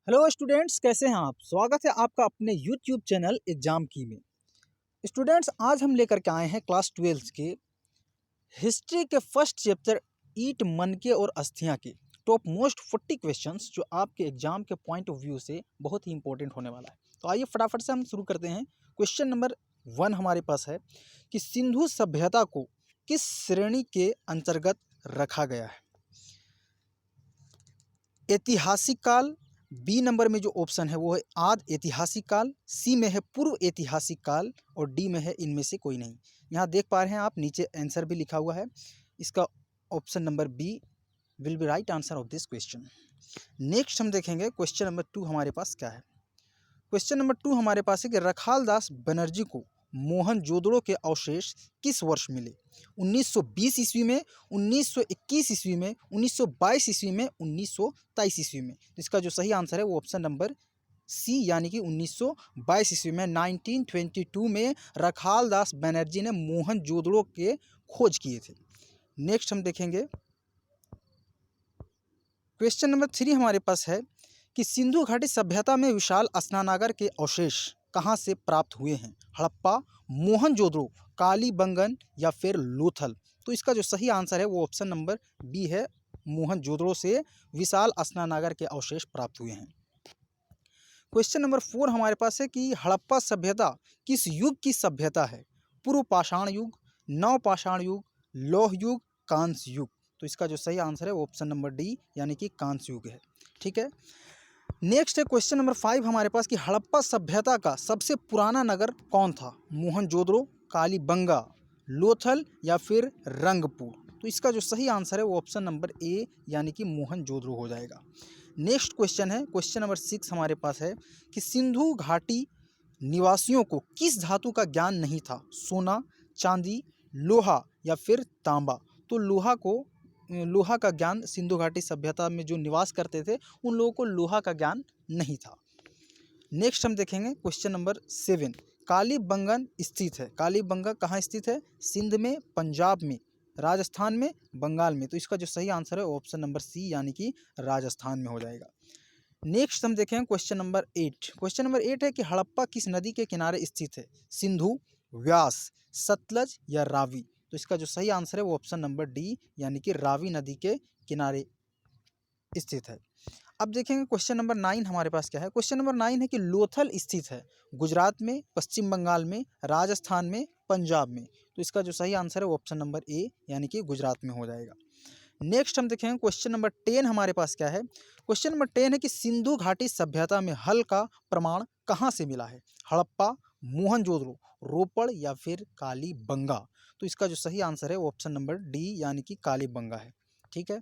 Hello students, कैसे हैं आप। स्वागत है आपका अपने यूट्यूब चैनल एग्जाम की में। स्टूडेंट्स, आज हम लेकर के आए हैं क्लास 12 के हिस्ट्री के फर्स्ट चैप्टर ईट, मनके और अस्थियां के टॉप मोस्ट 40 क्वेश्चंस जो आपके एग्जाम के पॉइंट ऑफ व्यू से बहुत ही इंपॉर्टेंट होने वाला है। तो आइए फटाफट से हम शुरू करते हैं। क्वेश्चन नंबर 1 हमारे पास है कि सिंधु सभ्यता को किस श्रेणी के अंतर्गत रखा गया है। ऐतिहासिक काल, बी नंबर में जो ऑप्शन है वो है आदि ऐतिहासिक काल, सी में है पूर्व ऐतिहासिक काल और डी में है इनमें से कोई नहीं। यहाँ देख पा रहे हैं आप, नीचे आंसर भी लिखा हुआ है। इसका option number B will be right answer of this question. Next हम देखेंगे क्वेश्चन नंबर 2 हमारे पास क्या है। क्वेश्चन नंबर 2 हमारे पास है कि रखाल दास बनर्जी को मोहनजोदड़ो के अवशेष किस वर्ष मिले। 1920 ईस्वी में, 1921 ईस्वी में, 1922 ईस्वी में, 1923 ईस्वी में। तो इसका जो सही आंसर है वो ऑप्शन नंबर सी यानी कि 1922 ईस्वी में 1922 में रखाल दास बनर्जी ने मोहनजोदड़ो के खोज किए थे। नेक्स्ट हम देखेंगे क्वेश्चन नंबर 3 हमारे पास है कि सिंधु घाटी सभ्यता में विशाल स्नानागार के अवशेष कहाँ से प्राप्त हुए हैं। हड़प्पा, मोहनजोदड़ो, कालीबंगन या फिर लोथल। तो इसका जो सही आंसर है वो ऑप्शन नंबर बी है, मोहनजोदड़ो से विशाल स्नानागार के अवशेष प्राप्त हुए हैं। क्वेश्चन नंबर 4 हमारे पास है कि हड़प्पा सभ्यता किस युग की सभ्यता है। पूर्व पाषाण युग, नव पाषाण युग, लौह युग, कांस्य युग। तो इसका जो सही आंसर है वो ऑप्शन नंबर डी यानी कि कांस्य युग है। ठीक है। नेक्स्ट है क्वेश्चन नंबर 5 हमारे पास कि हड़प्पा सभ्यता का सबसे पुराना नगर कौन था। मोहनजोदड़ो, कालीबंगा, लोथल या फिर रंगपुर। तो इसका जो सही आंसर है वो ऑप्शन नंबर ए यानी कि मोहनजोदड़ो हो जाएगा। नेक्स्ट क्वेश्चन है क्वेश्चन नंबर 6 हमारे पास है कि सिंधु घाटी निवासियों को किस धातु का ज्ञान नहीं था। सोना, चांदी, लोहा या फिर तांबा। तो लोहा का ज्ञान सिंधु घाटी सभ्यता में जो निवास करते थे उन लोगों को लोहा का ज्ञान नहीं था। नेक्स्ट हम देखेंगे क्वेश्चन नंबर 7 कालीबंगन स्थित है। कालीबंगा कहाँ स्थित है। सिंध में, पंजाब में, राजस्थान में, बंगाल में। तो इसका जो सही आंसर है ऑप्शन नंबर सी यानी कि राजस्थान में हो जाएगा। नेक्स्ट हम देखेंगे क्वेश्चन नंबर 8। क्वेश्चन नंबर 8 है कि हड़प्पा किस नदी के किनारे स्थित है। सिंधु, व्यास, सतलज या रावी। तो इसका जो सही आंसर है वो ऑप्शन नंबर डी यानी कि रावी नदी के किनारे स्थित है। अब देखेंगे क्वेश्चन नंबर 9 हमारे पास क्या है। क्वेश्चन नंबर 9 है कि लोथल स्थित है गुजरात में, पश्चिम बंगाल में, राजस्थान में, पंजाब में। तो इसका जो सही आंसर है वो ऑप्शन नंबर ए यानी कि गुजरात में हो जाएगा। नेक्स्ट हम देखेंगे क्वेश्चन नंबर 10 हमारे पास क्या है। क्वेश्चन नंबर 10 है कि सिंधु घाटी सभ्यता में हल का प्रमाण कहाँ से मिला है। हड़प्पा, मोहनजोदड़ो, रोपड़ या फिर कालीबंगा। तो इसका जो सही आंसर है वो ऑप्शन नंबर डी यानी कि कालीबंगा है। ठीक है।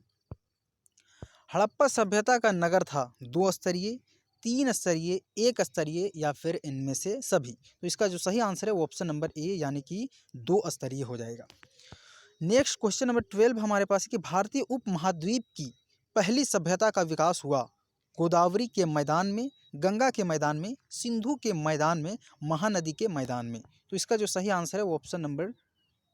हड़प्पा सभ्यता का नगर था 2 स्तरीय, 3 स्तरीय, 1 स्तरीय या फिर इनमें से सभी। तो इसका जो सही आंसर है वो ऑप्शन नंबर ए यानी कि 2 स्तरीय हो जाएगा। नेक्स्ट क्वेश्चन नंबर 12 हमारे पास है कि भारतीय उपमहाद्वीप की पहली सभ्यता का विकास हुआ गोदावरी के मैदान में, गंगा के मैदान में, सिंधु के मैदान में, महानदी के मैदान में। तो इसका जो सही आंसर है वो ऑप्शन नंबर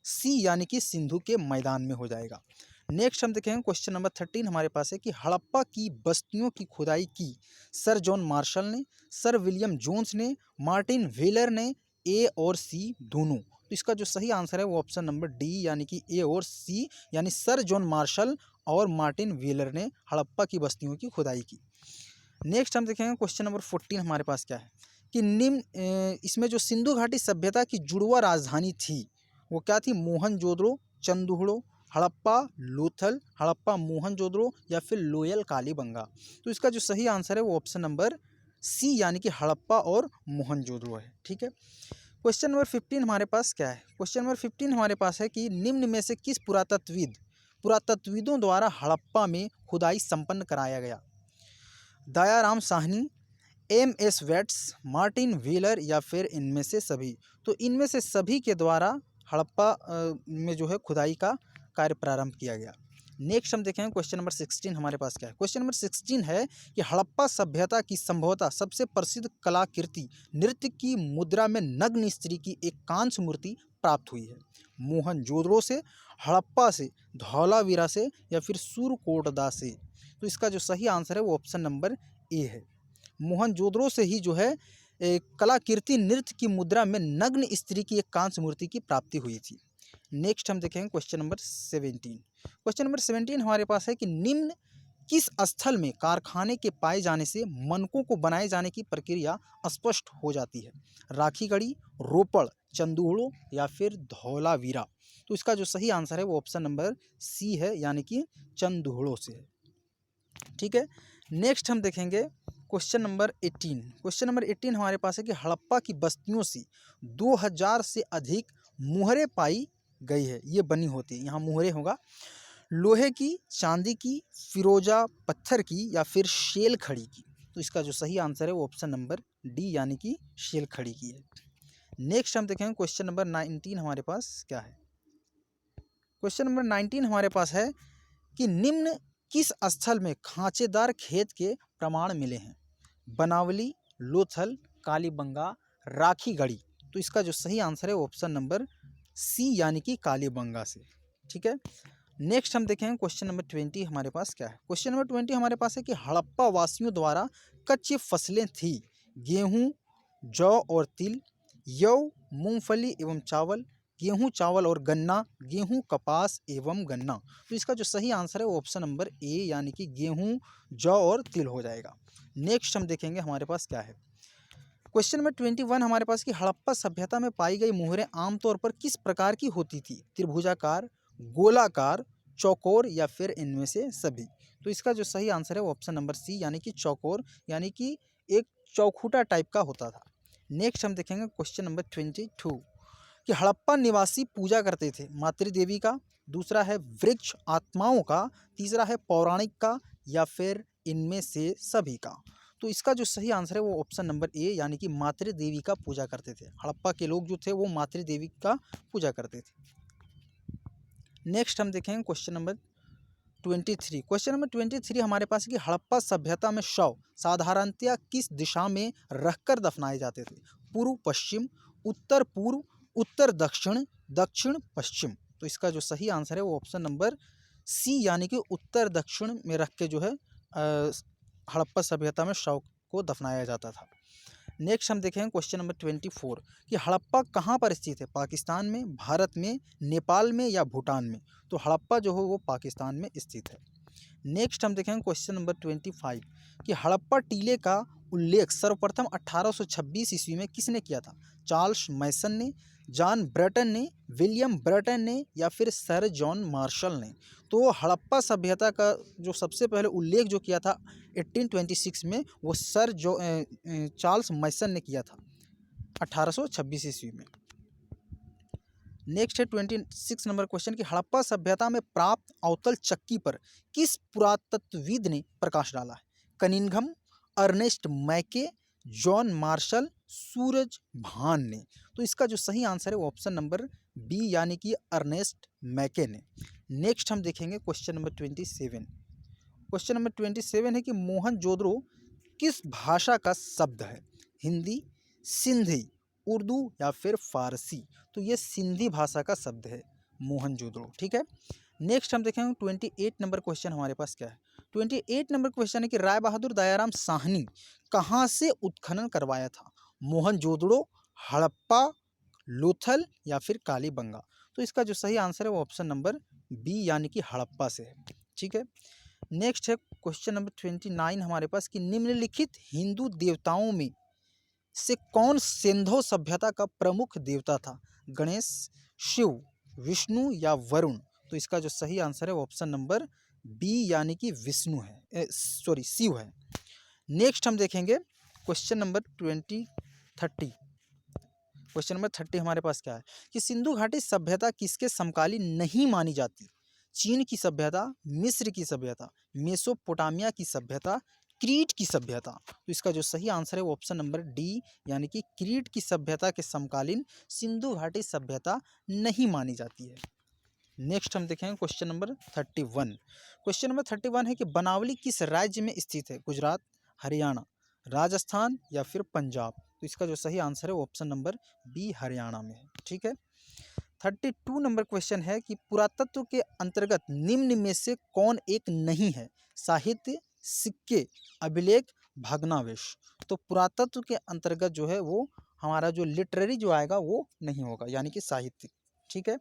सी यानी कि सिंधु के मैदान में हो जाएगा। नेक्स्ट हम देखेंगे क्वेश्चन नंबर 13 हमारे पास है कि हड़प्पा की बस्तियों की खुदाई की सर जॉन मार्शल ने, सर विलियम जोन्स ने, मार्टिन व्हीलर ने, ए और सी दोनों। तो इसका जो सही आंसर है वो ऑप्शन नंबर डी यानी कि ए और सी यानी सर जॉन मार्शल और मार्टिन व्हीलर ने हड़प्पा की बस्तियों की खुदाई की। नेक्स्ट हम देखेंगे क्वेश्चन नंबर 14 हमारे पास क्या है कि निम्न इसमें जो सिंधु घाटी सभ्यता की जुड़वा राजधानी थी वो क्या थी। मोहनजोदड़ो, चंदुहड़ो, हड़प्पा, लोथल, हड़प्पा मोहनजोदड़ो या फिर लोयल कालीबंगा। तो इसका जो सही आंसर है वो ऑप्शन नंबर सी यानी कि हड़प्पा और मोहनजोदड़ो है। ठीक है। क्वेश्चन नंबर 15 हमारे पास क्या है। क्वेश्चन नंबर 15 हमारे पास है कि निम्न में से किस पुरातत्वविदों द्वारा हड़प्पा में खुदाई संपन्न कराया गया। Dayaram Sahni, M S. Vats, Martin Wheeler या फिर इनमें से सभी। तो इनमें से सभी के द्वारा हड़प्पा में जो है खुदाई का कार्य प्रारंभ किया गया। नेक्स्ट हम देखेंगे क्वेश्चन नंबर 16 हमारे पास क्या है। क्वेश्चन नंबर 16 है कि हड़प्पा सभ्यता की संभवतः सबसे प्रसिद्ध कलाकृति नृत्य की मुद्रा में नग्न स्त्री की एक कांस्य मूर्ति प्राप्त हुई है। मोहनजोदड़ो से, हड़प्पा से, धौलावीरा से या फिर सूरकोटदा से। तो इसका जो सही आंसर है वो ऑप्शन नंबर ए है। मोहनजोदड़ो से ही जो है कलाकृति नृत्य की मुद्रा में नग्न स्त्री की एक कांस्य मूर्ति की प्राप्ति हुई थी। नेक्स्ट हम देखेंगे क्वेश्चन नंबर 17। क्वेश्चन नंबर 17 हमारे पास है कि निम्न किस स्थल में कारखाने के पाए जाने से मनकों को बनाए जाने की प्रक्रिया स्पष्ट हो जाती है? राखीगढ़ी, रोपड़, चंदूड़ो या फिर धौलावीरा। तो इसका जो सही आंसर है वो ऑप्शन नंबर सी है, यानी कि चंदूड़ो से है। ठीक है, नेक्स्ट हम देखेंगे क्वेश्चन नंबर 18। क्वेश्चन नंबर 18 हमारे पास है कि हड़प्पा की बस्तियों से 2000 से अधिक मुहरें पाई गई है। ये बनी होती है, यहाँ मुहरें होगा लोहे की, चांदी की, फिरोजा पत्थर की या फिर शेल खड़ी की। तो इसका जो सही आंसर है वो ऑप्शन नंबर डी, यानी कि शेल खड़ी की है। नेक्स्ट हम देखेंगे क्वेश्चन नंबर 19 हमारे पास क्या है। क्वेश्चन नंबर 19 हमारे पास है कि निम्न किस स्थल में खांचेदार खेत के प्रमाण मिले हैं? बनावली, लोथल, कालीबंगा, राखीगढ़ी। तो इसका जो सही आंसर है वो ऑप्शन नंबर सी, यानी कि कालीबंगा से। ठीक है, नेक्स्ट हम देखेंगे क्वेश्चन नंबर 20 हमारे पास क्या है। क्वेश्चन नंबर 20 हमारे पास है कि हड़प्पा वासियों द्वारा कच्ची फसलें थी गेहूं, जौ और तिल, यव, मूंगफली एवं चावल, गेहूं, चावल और गन्ना, गेहूं, कपास एवं गन्ना। तो इसका जो सही आंसर है वो ऑप्शन नंबर ए, यानी कि गेहूं, जौ और तिल हो जाएगा। नेक्स्ट हम देखेंगे हमारे पास क्या है। क्वेश्चन नंबर 21 हमारे पास कि हड़प्पा सभ्यता में पाई गई मुहरें आमतौर पर किस प्रकार की होती थी? त्रिभुजाकार, गोलाकार, चौकोर या फिर इनमें से सभी। तो इसका जो सही आंसर है वो ऑप्शन नंबर सी, यानी कि चौकोर, यानी कि एक चौखूटा टाइप का होता था। नेक्स्ट हम देखेंगे क्वेश्चन नंबर 22 कि हड़प्पा निवासी पूजा करते थे मातृदेवी का, दूसरा है वृक्ष आत्माओं का, तीसरा है पौराणिक का या फिर इनमें से सभी का। तो इसका जो सही आंसर है वो ऑप्शन नंबर ए, यानी कि मातृदेवी का पूजा करते थे। हड़प्पा के लोग जो थे वो मातृदेवी का पूजा करते थे। नेक्स्ट हम देखेंगे क्वेश्चन नंबर 23। क्वेश्चन नंबर 23 हमारे पास है कि हड़प्पा सभ्यता में शव साधारणतया किस दिशा में रखकर दफनाए जाते थे? पूर्व पश्चिम, उत्तर पूर्व, उत्तर दक्षिण, दक्षिण पश्चिम। तो इसका जो सही आंसर है वो ऑप्शन नंबर सी, यानी कि उत्तर दक्षिण में रख के जो है हड़प्पा सभ्यता में शव को दफनाया जाता था। नेक्स्ट हम देखेंगे क्वेश्चन नंबर 24 कि हड़प्पा कहाँ पर स्थित है? पाकिस्तान में, भारत में, नेपाल में या भूटान में। तो हड़प्पा जो है वो पाकिस्तान में स्थित है। नेक्स्ट हम देखेंगे क्वेश्चन नंबर 25 कि हड़प्पा टीले का उल्लेख सर्वप्रथम 1826 ईस्वी में किसने किया था? चार्ल्स मैसन ने, जॉन ब्रेटन ने, विलियम ब्रेटन ने या फिर सर जॉन मार्शल ने। तो हड़प्पा सभ्यता का जो सबसे पहले उल्लेख जो किया था 1826 में वो चार्ल्स मैसन ने किया था 1826 ईस्वी में। नेक्स्ट है 26 नंबर क्वेश्चन कि हड़प्पा सभ्यता में प्राप्त अवतल चक्की पर किस पुरातत्वविद ने प्रकाश डाला है? कनिंघम, अर्नेस्ट मैके, जॉन मार्शल, सूरज भान ने। तो इसका जो सही आंसर है वो ऑप्शन नंबर बी, यानी कि अर्नेस्ट मैके ने। नेक्स्ट हम देखेंगे क्वेश्चन नंबर 27। क्वेश्चन नंबर 27 है कि मोहनजोदड़ो किस भाषा का शब्द है? हिंदी, सिंधी, उर्दू या फिर फारसी। तो ये सिंधी भाषा का शब्द है मोहनजोदड़ो। ठीक है, नेक्स्ट हम देखेंगे 28 नंबर क्वेश्चन हमारे पास क्या है। 28 नंबर क्वेश्चन है कि राय बहादुर दयाराम साहनी कहाँ से उत्खनन करवाया था? मोहनजोदड़ो, हड़प्पा, लोथल या फिर कालीबंगा। तो इसका जो सही आंसर है वो ऑप्शन नंबर बी, यानी कि हड़प्पा से है। ठीक है, नेक्स्ट है क्वेश्चन नंबर 29 हमारे पास कि निम्नलिखित हिंदू देवताओं में से कौन सिंधु सभ्यता का प्रमुख देवता था? गणेश, शिव, विष्णु या वरुण। तो इसका जो सही आंसर है वो ऑप्शन नंबर बी, यानी कि विष्णु है, शिव है। नेक्स्ट हम देखेंगे क्वेश्चन नंबर 30। क्वेश्चन नंबर 30 हमारे पास क्या है कि सिंधु घाटी सभ्यता किसके समकालीन नहीं मानी जाती? चीन की सभ्यता, मिस्र की सभ्यता, मेसोपोटामिया की सभ्यता, क्रीट की सभ्यता। तो इसका जो सही आंसर है वो ऑप्शन नंबर डी, यानी कि क्रीट की सभ्यता के समकालीन सिंधु घाटी सभ्यता नहीं मानी जाती है। नेक्स्ट हम देखेंगे क्वेश्चन नंबर 31। क्वेश्चन नंबर 31 है कि बनावली किस राज्य में स्थित है? गुजरात, हरियाणा, राजस्थान या फिर पंजाब। तो इसका जो सही आंसर है वो ऑप्शन नंबर बी, हरियाणा में है। ठीक है, 32 नंबर क्वेश्चन है कि पुरातत्व के अंतर्गत निम्न में से कौन एक नहीं है? साहित्य, सिक्के, अभिलेख, भग्नावशेष। तो पुरातत्व के अंतर्गत जो है वो हमारा जो लिटरेरी जो आएगा वो नहीं होगा, यानी कि साहित्यिक। ठीक है,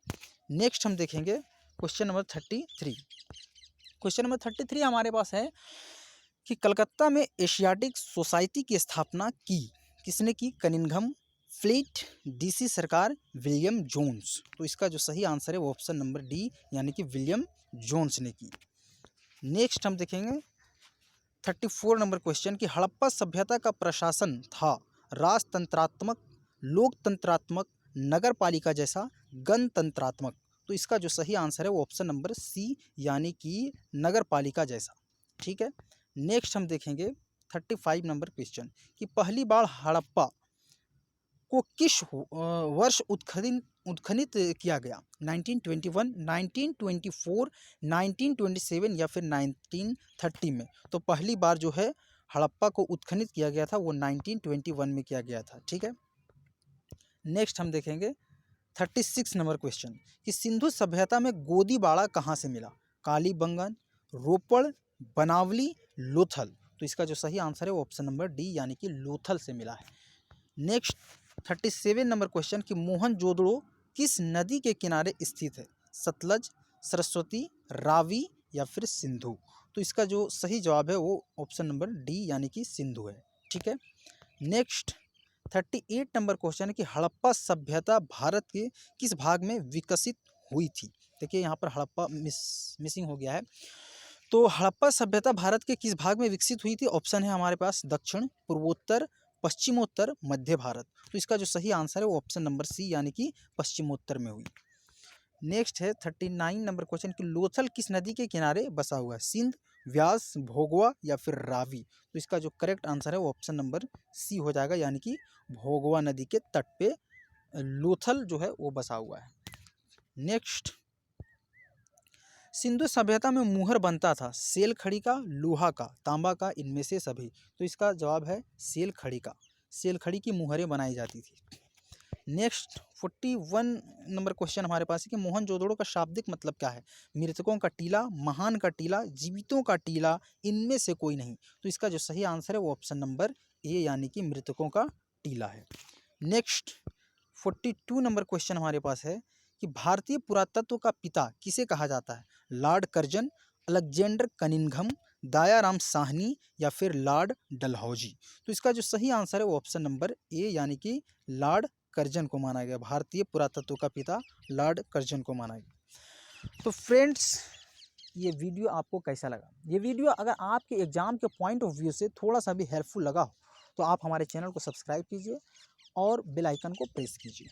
नेक्स्ट हम देखेंगे क्वेश्चन नंबर 33। क्वेश्चन नंबर 33 हमारे पास है कि कलकत्ता में एशियाटिक सोसाइटी की स्थापना की किसने की? कनिंघम, फ्लीट, डीसी सरकार, विलियम जोन्स। तो इसका जो सही आंसर है वो ऑप्शन नंबर डी, यानी कि विलियम जोन्स ने की। नेक्स्ट हम देखेंगे 34 नंबर क्वेश्चन कि हड़प्पा सभ्यता का प्रशासन था राजतंत्रात्मक, लोकतंत्रात्मक, नगर पालिका जैसा, गणतंत्रात्मक। तो इसका जो सही आंसर है वो ऑप्शन नंबर सी, यानी कि नगर पालिका जैसा। ठीक है, नेक्स्ट हम देखेंगे 35 नंबर क्वेश्चन कि पहली बार हड़प्पा को किस वर्ष उत्खनित किया गया? 1921, 1924, 1927 या फिर 1930 में। तो पहली बार जो है हड़प्पा को उत्खनित किया गया था वो 1921 में किया गया था। ठीक है, नेक्स्ट हम देखेंगे 36 नंबर क्वेश्चन कि सिंधु सभ्यता में गोदीबाड़ा कहाँ से मिला? कालीबंगन, रोपड़, बनावली, लोथल। तो इसका जो सही आंसर है वो ऑप्शन नंबर डी, यानी कि लोथल से मिला है। नेक्स्ट 37 नंबर क्वेश्चन कि मोहनजोदड़ो किस नदी के किनारे स्थित है? सतलज, सरस्वती, रावी या फिर सिंधु। तो इसका जो सही जवाब है वो ऑप्शन नंबर डी, यानी कि सिंधु है। ठीक है, नेक्स्ट 38 नंबर क्वेश्चन है कि हड़प्पा सभ्यता भारत के किस भाग में विकसित हुई थी? देखिए यहाँ पर हड़प्पा मिसिंग हो गया है। तो हड़प्पा सभ्यता भारत के किस भाग में विकसित हुई थी? ऑप्शन है हमारे पास दक्षिण, पूर्वोत्तर, पश्चिमोत्तर, मध्य भारत। तो इसका जो सही आंसर है वो ऑप्शन नंबर सी, यानी कि पश्चिमोत्तर में हुई। नेक्स्ट है 39 नंबर क्वेश्चन कि लोथल किस नदी के किनारे बसा हुआ है? सिंध, व्यास, भोगवा या फिर रावी। तो इसका जो करेक्ट आंसर है वो ऑप्शन नंबर सी हो जाएगा, यानी कि भोगवा नदी के तट पे लोथल जो है वो बसा हुआ है। नेक्स्ट, सिंधु सभ्यता में मुहर बनता था सेल खड़ी का, लोहा का, तांबा का, इनमें से सभी। तो इसका जवाब है सेल खड़ी का। सेल खड़ी की मुहरें बनाई जाती थी। नेक्स्ट 41 नंबर क्वेश्चन हमारे पास है कि मोहनजोदड़ो का शाब्दिक मतलब क्या है? मृतकों का टीला, महान का टीला, जीवितों का टीला, इनमें से कोई नहीं। तो इसका जो सही आंसर है वो ऑप्शन नंबर ए, यानी कि मृतकों का टीला है। नेक्स्ट 42 नंबर क्वेश्चन हमारे पास है कि भारतीय पुरातत्व का पिता किसे कहा जाता है? Lord Curzon, Alexander Cunningham, Dayaram Sahni या फिर लॉर्ड डलहौजी। तो इसका जो सही आंसर है वो ऑप्शन नंबर ए, यानी कि लॉर्ड कर्जन को माना गया। भारतीय पुरातत्व का पिता लॉर्ड कर्जन को माना गया। तो फ्रेंड्स, ये वीडियो आपको कैसा लगा? ये वीडियो अगर आपके एग्जाम के पॉइंट ऑफ व्यू से थोड़ा सा भी हेल्पफुल लगा हो तो आप हमारे चैनल को सब्सक्राइब कीजिए और बेल आइकन को प्रेस कीजिए।